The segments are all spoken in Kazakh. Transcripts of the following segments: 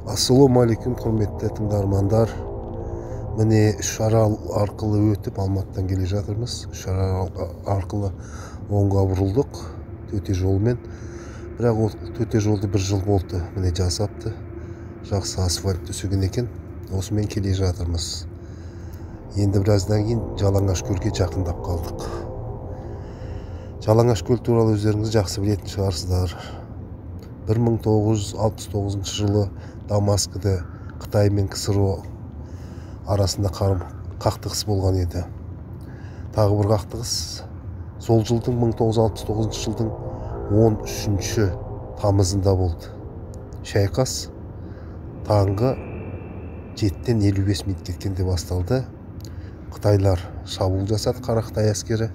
Assalamu алейкум, құрметті тыңдармандар. Міне Үшарал арқылы өтіп Алматыдан келе жатырмыз. Үшарал арқылы оңға бұрылдық төте жолмен. Бірақ ол төте жолды бір жыл болды міне жасапты. Жақсы асфальт төсеген екен. Осымен келе жатырмыз. Енді біраздан кейін Жалаңашкөлге жақындап қалдық. Жалаңашкөл туралы өздеріңіз жақсы білетін шығарсыздар. 1969 жылы Дамаскіде Қытай мен КСРО арасында қақтығыс болған еді. Тағы бір қақтығыс сол жылдың 1969 жылдың 13 тамызында болды. Шайқас таңғы 7-тен 55 минут кеткенде басталды. Қытайлар шабуыл жасады, Қара-Қытай әскері.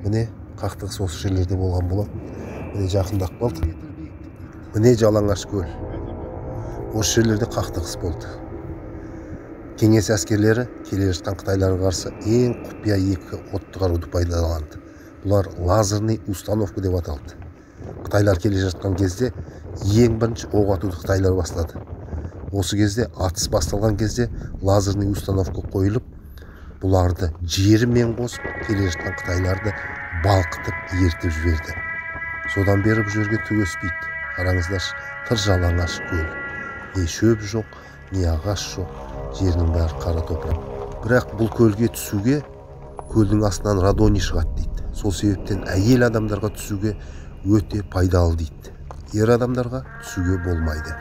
Міне қақтығыс осы жерлерде болған болады. Міне жақындап қалдық. Міне Жалаңашкөл. Осы жерлерде қақтығыс болды. Кеңес әскерлері келе жатқан Қытайларға қарсы ең құпия екі отты қаруды пайдаланды. Бұлар лазерный установка деп аталды. Қытайлар келе жатқан кезде ең бірінші оқ атуды Қытайлар бастады. Осы кезде атыс басталған кезде лазерный установка қойылып, бұларды жерімен қосып келе жатқан Қытайларды балқытып ертіп жіберді. Содан бері бұл жерге түк өспейді. Қараңыздаршы, тыр Жалаңашкөл. Не шөп жоқ, не ағаш жоқ, жерінің бәрі қара топырақ. Бірақ бұл көлге түсуге көлдің астынан радоний шығады дейді. Сол себептен әйел адамдарға түсуге өте пайдалы дейді. Ер адамдарға түсуге болмайды.